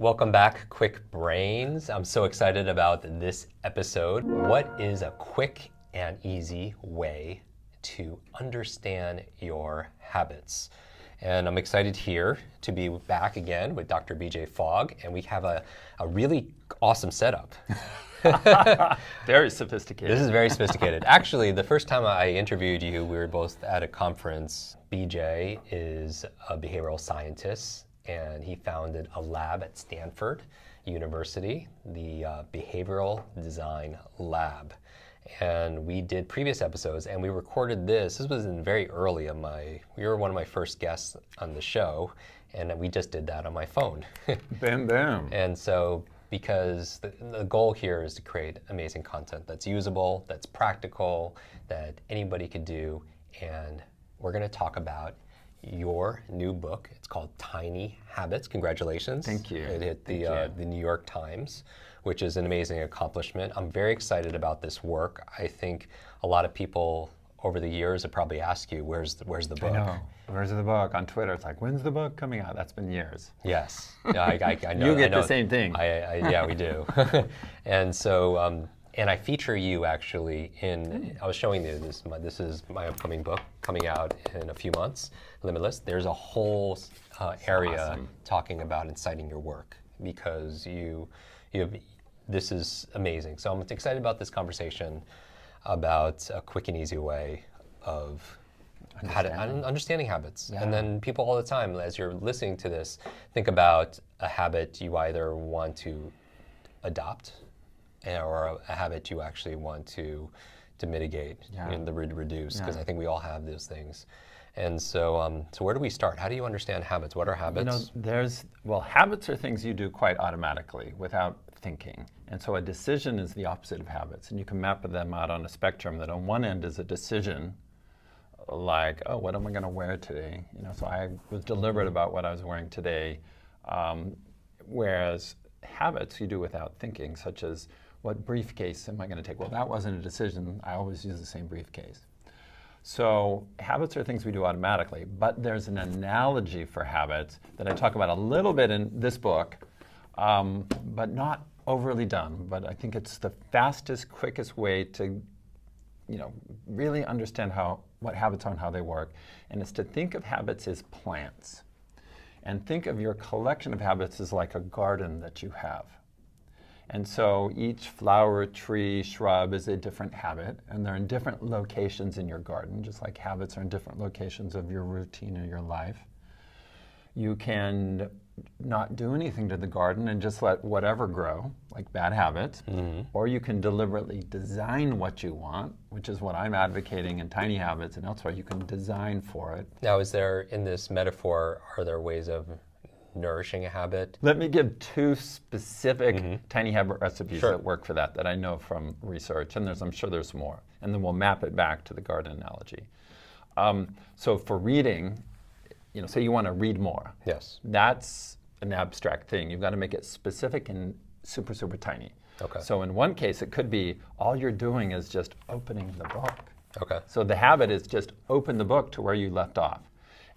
Welcome back, Quick Brains. I'm so excited about this episode. What is a quick and easy way to understand your habits? And I'm excited here to be back again with Dr. BJ Fogg, and we have a really awesome setup. Very sophisticated. This is very sophisticated. Actually, the first time I interviewed you, we were both at a conference. BJ is a behavioral scientist, and he founded a lab at Stanford University, the Behavioral Design Lab. And we did previous episodes, and we recorded this. This was in very early of you were one of my first guests on the show, and we just did that on my phone. Bam, bam. And so, because the goal here is to create amazing content that's usable, that's practical, that anybody could do, and we're going to talk about your new book. It's called Tiny Habits. Congratulations. Thank you. It hit the New York Times, which is an amazing accomplishment. I'm very excited about this work. I think a lot of people over the years have probably asked you, where's the book? I know. Where's the book? On Twitter, it's like, when's the book coming out? That's been years. Yes. Yeah, I know. You get the same thing. Yeah, we do. And so, and I feature you actually I was showing you this is my upcoming book coming out in a few months, Limitless. There's a whole area talking about inciting your work because this is amazing. So I'm excited about this conversation about a quick and easy way of understanding habits. Yeah. And then people all the time, as you're listening to this, think about a habit you either want to adopt or a habit you actually want to mitigate and reduce, because I think we all have those things. And so, so where do we start? How do you understand habits? What are habits? Habits are things you do quite automatically without thinking. And so a decision is the opposite of habits. And you can map them out on a spectrum that on one end is a decision, like, oh, what am I going to wear today? So I was deliberate about what I was wearing today. Whereas habits you do without thinking, such as, what briefcase am I going to take? Well, that wasn't a decision. I always use the same briefcase. So habits are things we do automatically, but there's an analogy for habits that I talk about a little bit in this book, but not overly done. But I think it's the fastest, quickest way to, really understand what habits are and how they work. And it's to think of habits as plants. And think of your collection of habits as like a garden that you have. And so each flower, tree, shrub is a different habit, and they're in different locations in your garden, just like habits are in different locations of your routine or your life. You can not do anything to the garden and just let whatever grow, like bad habits, or you can deliberately design what you want, which is what I'm advocating in Tiny Habits and elsewhere. You can design for it. Now, is there, in this metaphor, are there ways of nourishing a habit? Let me give two specific tiny habit recipes that work for that I know from research, and I'm sure there's more. And then we'll map it back to the garden analogy. So for reading, say you want to read more. Yes. That's an abstract thing. You've got to make it specific and super, super tiny. Okay. So in one case, it could be all you're doing is just opening the book. Okay. So the habit is just open the book to where you left off.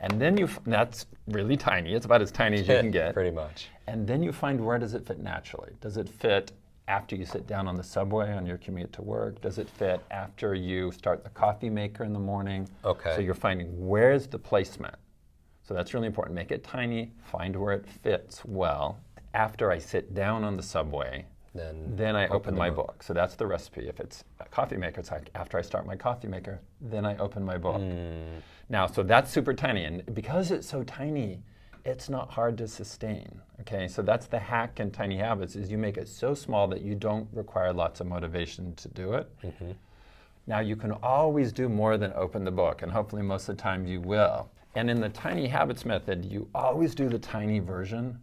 And then that's really tiny. It's about as tiny as you can get. Pretty much. And then you find, where does it fit naturally? Does it fit after you sit down on the subway on your commute to work? Does it fit after you start the coffee maker in the morning? Okay. So you're finding, where's the placement? So that's really important. Make it tiny, find where it fits well. After I sit down on the subway, then I open my book. So that's the recipe. If it's a coffee maker, it's like, after I start my coffee maker, then I open my book. Now, so that's super tiny. And because it's so tiny, it's not hard to sustain. Okay, so that's the hack in Tiny Habits, is you make it so small that you don't require lots of motivation to do it. Now, you can always do more than open the book, and hopefully most of the time you will. And in the Tiny Habits method, you always do the tiny version.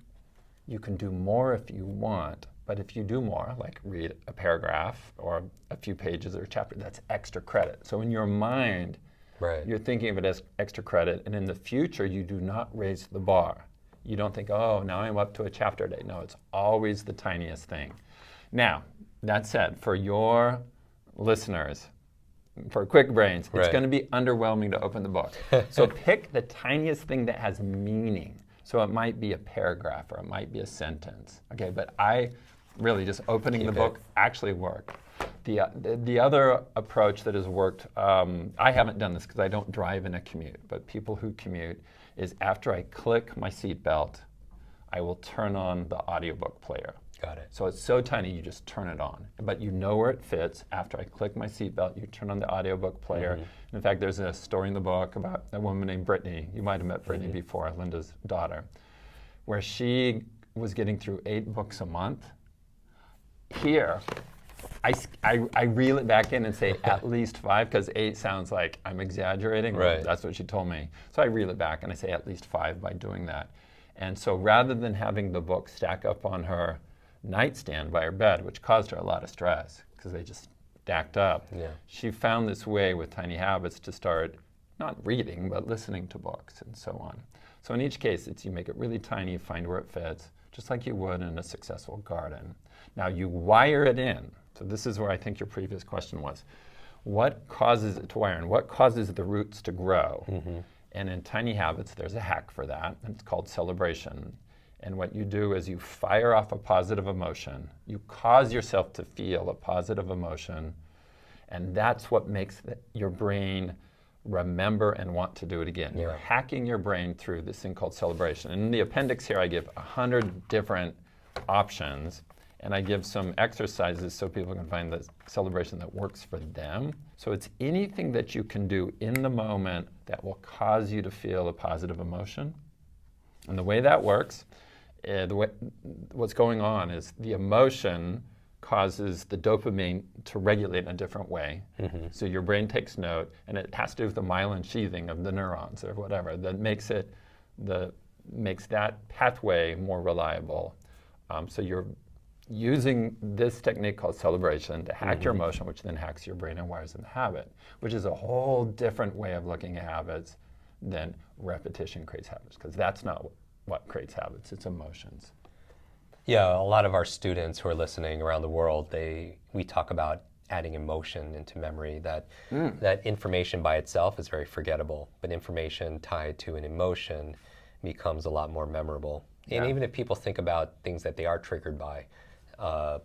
You can do more if you want, but if you do more, like read a paragraph or a few pages or a chapter, that's extra credit. So in your mind, you're thinking of it as extra credit, and in the future, you do not raise the bar. You don't think, oh, now I'm up to a chapter a day. No, it's always the tiniest thing. Now, that said, for your listeners, for Quick Brains, it's going to be underwhelming to open the book. So pick the tiniest thing that has meaning. So it might be a paragraph or it might be a sentence. Okay, but I really just opening the book actually worked. The other approach that has worked, I haven't done this because I don't drive in a commute, but people who commute, is after I click my seatbelt, I will turn on the audiobook player. Got it. So it's so tiny, you just turn it on. But you know where it fits. After I click my seatbelt, you turn on the audiobook player. Mm-hmm. In fact, there's a story in the book about a woman named Brittany. You might have met Brittany mm-hmm. before, Linda's daughter, where she was getting through 8 books a month. Here, I reel it back in and say at least 5, because 8 sounds like I'm exaggerating. Right. That's what she told me. So I reel it back and I say at least 5 by doing that. And so rather than having the book stack up on her nightstand by her bed, which caused her a lot of stress because they just stacked up, she found this way with Tiny Habits to start not reading, but listening to books and so on. So in each case, it's you make it really tiny, find where it fits, just like you would in a successful garden. Now you wire it in. So this is where I think your previous question was. What causes it to wire in? What causes the roots to grow? Mm-hmm. And in Tiny Habits, there's a hack for that, and it's called celebration. And what you do is you fire off a positive emotion. You cause yourself to feel a positive emotion, and that's what makes your brain remember and want to do it again. You're hacking your brain through this thing called celebration. And in the appendix here, I give 100 different options, and I give some exercises so people can find the celebration that works for them. So it's anything that you can do in the moment that will cause you to feel a positive emotion. And the way that works, what's going on is the emotion causes the dopamine to regulate in a different way. Mm-hmm. So your brain takes note, and it has to do with the myelin sheathing of the neurons or whatever that makes that pathway more reliable. So you're using this technique called celebration to hack mm-hmm. your emotion, which then hacks your brain and wires in the habit, which is a whole different way of looking at habits than repetition creates habits, because that's not what creates habits, it's emotions. Yeah, a lot of our students who are listening around the world, we talk about adding emotion into memory, that information by itself is very forgettable, but information tied to an emotion becomes a lot more memorable. And even if people think about things that they are triggered by, a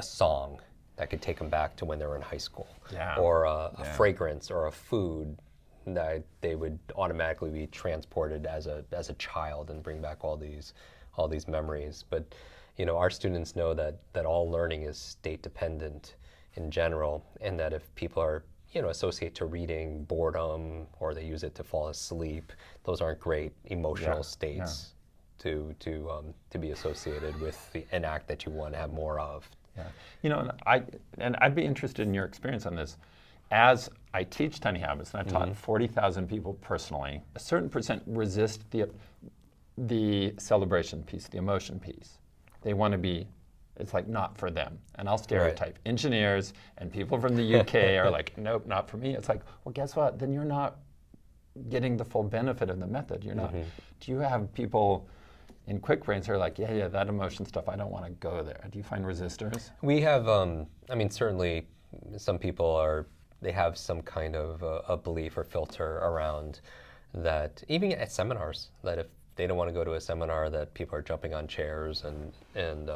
song that could take them back to when they were in high school, or a fragrance or a food that they would automatically be transported as a child and bring back all these memories. But our students know that all learning is state dependent in general, and that if people are associate to reading boredom, or they use it to fall asleep, those aren't great emotional states to be associated with an act that you want to have more of. Yeah, and I'd be interested in your experience on this. As I teach Tiny Habits, and I've taught 40,000 people personally, a certain percent resist the celebration piece, the emotion piece. They want to be, it's like not for them. And I'll stereotype. Right. Engineers and people from the UK are like, nope, not for me. It's like, well, guess what? Then you're not getting the full benefit of the method. You're not. Do you have people in Quick Brains who are like, yeah, that emotion stuff, I don't want to go there? Do you find resistors? We have, certainly some people they have some kind of a belief or filter around that, even at seminars, that if they don't want to go to a seminar that people are jumping on chairs and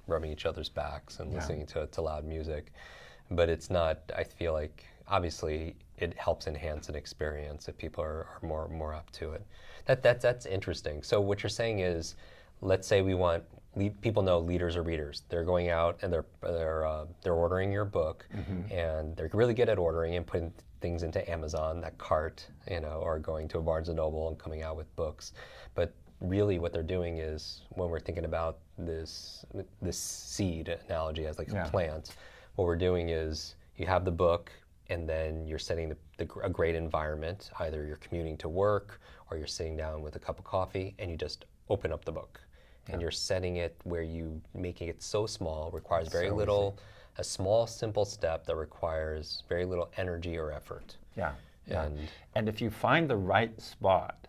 rubbing each other's backs and listening to loud music. But it's not, I feel like, obviously it helps enhance an experience if people are more up to it. That's interesting. So what you're saying is, let's say people know leaders are readers. They're going out and they're ordering your book, and they're really good at ordering and putting things into Amazon, that cart, or going to a Barnes and Noble and coming out with books. But really what they're doing is, when we're thinking about this seed analogy as like a plant, what we're doing is you have the book, and then you're setting a great environment. Either you're commuting to work, or you're sitting down with a cup of coffee, and you just open up the book. And you're setting it where making it so small, requires very little, a small, simple step that requires very little energy or effort. And if you find the right spot,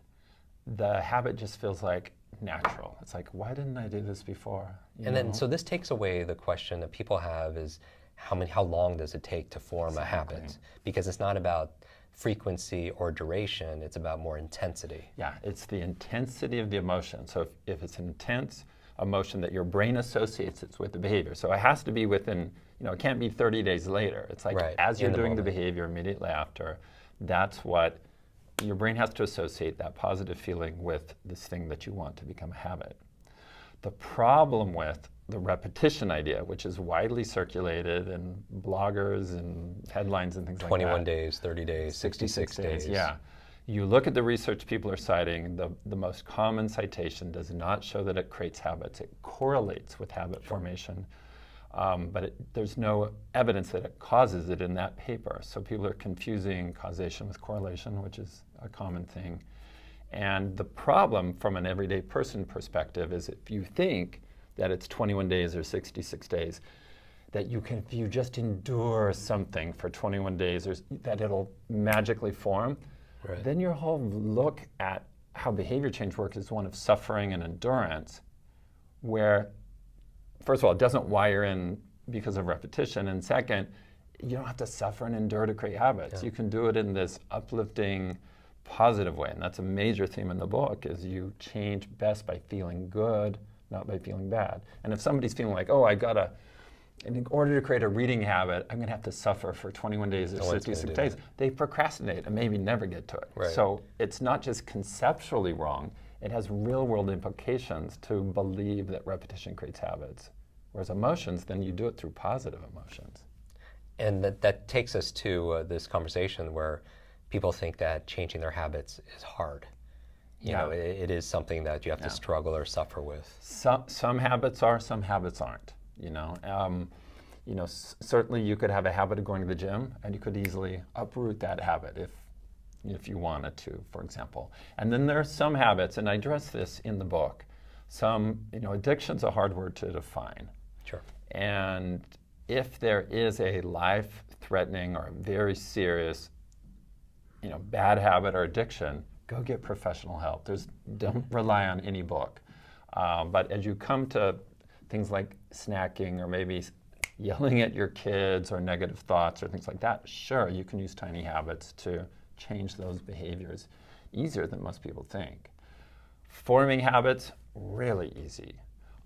the habit just feels like natural. It's like, why didn't I do this before? Then, so this takes away the question that people have is, how long does it take to form a habit? Because it's not about frequency or duration. It's about more intensity. Yeah, it's the intensity of the emotion. So if it's an intense emotion that your brain associates it with the behavior. So it has to be within, it can't be 30 days later. It's like as you're doing the behavior immediately after, that's what your brain has to associate, that positive feeling with this thing that you want to become a habit. The problem with the repetition idea, which is widely circulated in bloggers and headlines and things like that. 21 days, 30 days, 66 days. Yeah. You look at the research people are citing, the most common citation does not show that it creates habits. It correlates with habit formation, but there's no evidence that it causes it in that paper. So people are confusing causation with correlation, which is a common thing. And the problem from an everyday person perspective is if you think that it's 21 days or 66 days, that if you just endure something for 21 days, or that it'll magically form, then your whole look at how behavior change works is one of suffering and endurance, where, first of all, it doesn't wire in because of repetition, and second, you don't have to suffer and endure to create habits. You can do it in this uplifting, positive way, and that's a major theme in the book, is you change best by feeling good, not by feeling bad. And if somebody's feeling like, oh, in order to create a reading habit, I'm going to have to suffer for 21 days or 66 days, they procrastinate and maybe never get to it. So it's not just conceptually wrong, it has real-world implications to believe that repetition creates habits. Whereas emotions, then you do it through positive emotions. And that takes us to this conversation where people think that changing their habits is hard. You know, it is something that you have to struggle or suffer with. Some habits are, some habits aren't. Certainly you could have a habit of going to the gym, and you could easily uproot that habit if you wanted to, for example. And then there are some habits, and I address this in the book. Addiction's a hard word to define. Sure. And if there is a life-threatening or very serious, bad habit or addiction, go get professional help. Don't rely on any book. But as you come to things like snacking or maybe yelling at your kids or negative thoughts or things like that, sure, you can use tiny habits to change those behaviors easier than most people think. Forming habits, really easy.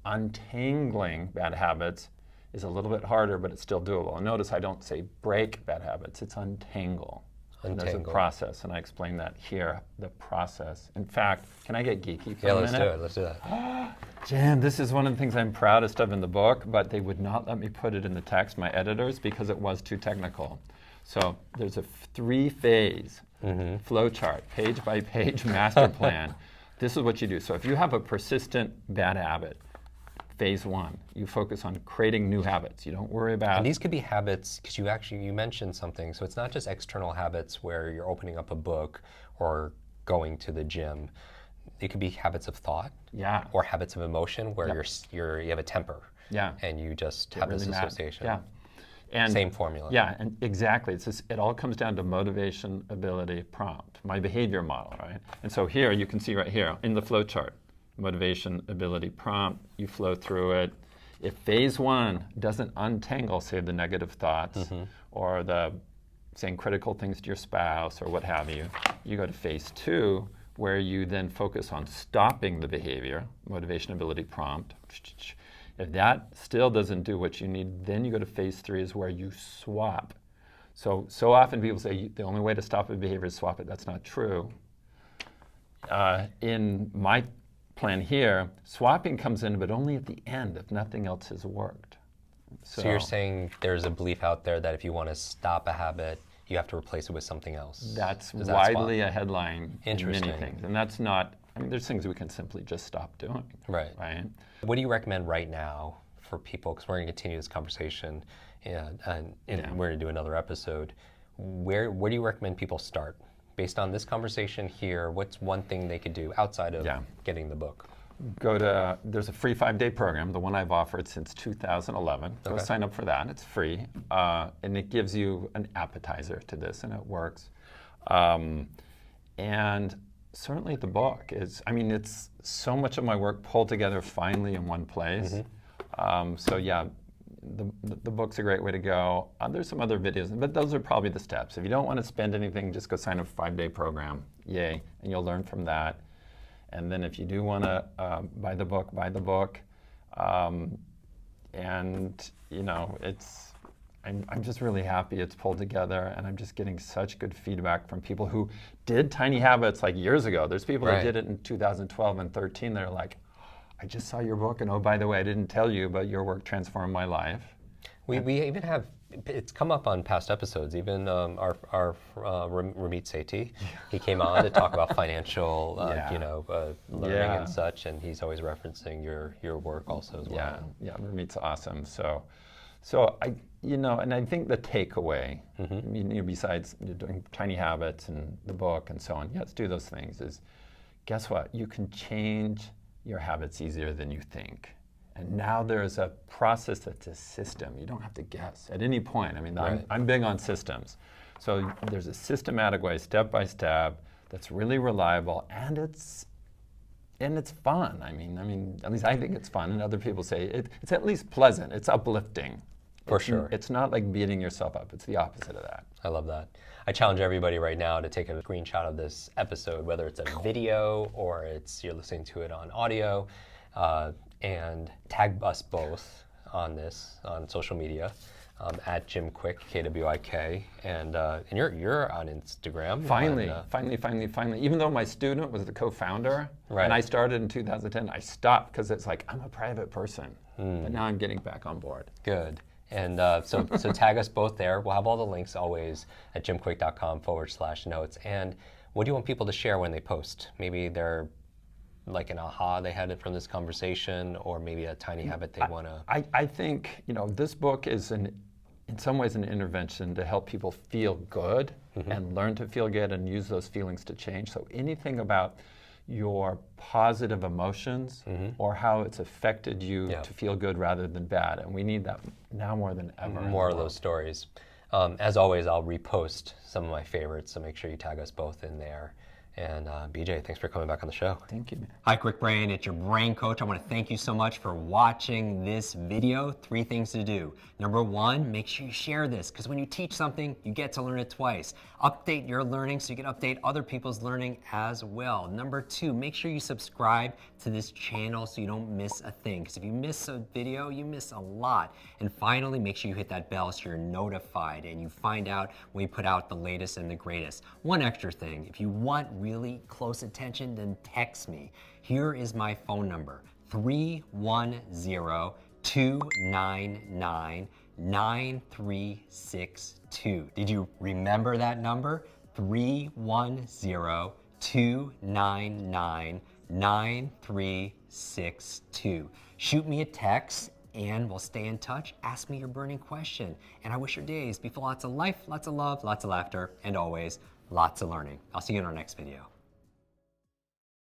Untangling bad habits is a little bit harder, but it's still doable. And notice I don't say break bad habits, it's untangle. And there's a process, and I explain that here, the process. In fact, can I get geeky for a minute? Let's do that. Jan, this is one of the things I'm proudest of in the book, but they would not let me put it in the text, my editors, because it was too technical. So there's a 3-phase flow chart, page-by-page master plan. This is what you do. So if you have a persistent bad habit, phase 1, you focus on creating new habits. You don't worry about... And these could be habits, because you mentioned something, so it's not just external habits where you're opening up a book or going to the gym. It could be habits of thought, or habits of emotion where you have a temper, and you just have this association. And same formula. Yeah, and exactly. It all comes down to motivation, ability, prompt. My behavior model, right? And so here, you can see right here in the flow chart, motivation, ability, prompt, you flow through it. If phase 1 doesn't untangle, say, the negative thoughts or the saying critical things to your spouse or what have you, you go to phase 2, where you then focus on stopping the behavior, motivation, ability, prompt. If that still doesn't do what you need, then you go to phase 3, is where you swap. So often people say the only way to stop a behavior is swap it. That's not true. In my plan here, swapping comes in, but only at the end if nothing else has worked. So you're saying there's a belief out there that if you want to stop a habit, you have to replace it with something else. That's widely a headline in many things. And that's not, there's things we can simply just stop doing. Right. What do you recommend right now for people, because we're going to continue this conversation and we're going to do another episode. Where do you recommend people start? Based on this conversation here, what's one thing they could do outside of getting the book? There's a free 5-day program, the one I've offered since 2011. Go sign up for that, it's free. And it gives you an appetizer to this, and it works. And certainly the book is, it's so much of my work pulled together finally in one place. the book's a great way to go. There's some other videos, but those are probably the steps. If you don't want to spend anything, just go sign up for a 5-day program. Yay, and you'll learn from that. And then if you do want to buy the book, buy the book. And you know, I'm just really happy it's pulled together, and I'm just getting such good feedback from people who did Tiny Habits like years ago. There's people that did it in 2012 and 13. They're like, I just saw your book, and oh, by the way, I didn't tell you, but your work transformed my life. We even have, it's come up on past episodes, even our Ramit Sethi, he came on to talk about financial learning and such, and he's always referencing your work also as well. Yeah, Ramit's awesome. So I, and I think the takeaway, besides doing Tiny Habits and the book and so on, yes, do those things, is guess what? You can change your habits easier than you think. And now there's a process that's a system. You don't have to guess at any point. I mean, I'm big on systems. So there's a systematic way, step by step, that's really reliable, and it's fun. I mean, at least I think it's fun, and other people say it's at least pleasant. It's uplifting. For sure. It's not like beating yourself up. It's the opposite of that. I love that. I challenge everybody right now to take a screenshot of this episode, whether it's a video or you're listening to it on audio, and tag us both on this on social media at Jim Kwik, KWIK, and you're on Instagram. Finally. Even though my student was the co-founder, and I started in 2010, I stopped because it's like I'm a private person, but now I'm getting back on board. Good. And so tag us both there. We'll have all the links always at jimkwik.com/notes. And what do you want people to share when they post? Maybe they're like an aha they had it from this conversation, or maybe a tiny habit they want to... I think, this book is in some ways an intervention to help people feel good and learn to feel good and use those feelings to change. So anything about your positive emotions or how it's affected you to feel good rather than bad. And we need that now more than ever. More of those stories. As always, I'll repost some of my favorites, so make sure you tag us both in there. And BJ, thanks for coming back on the show. Thank you, man. Hi, Kwik Brain. It's your brain coach. I want to thank you so much for watching this video. 3 things to do. Number 1, make sure you share this, because when you teach something, you get to learn it twice. Update your learning so you can update other people's learning as well. Number 2, make sure you subscribe to this channel so you don't miss a thing, because if you miss a video, you miss a lot. And finally, make sure you hit that bell so you're notified and you find out when we put out the latest and the greatest. One extra thing, if you want really close attention, then text me. Here is my phone number, 310-299-9362. Did you remember that number? 310-299-9362. Shoot me a text and we'll stay in touch. Ask me your burning question. And I wish your days be full of lots of life, lots of love, lots of laughter, and always lots of learning. I'll see you in our next video.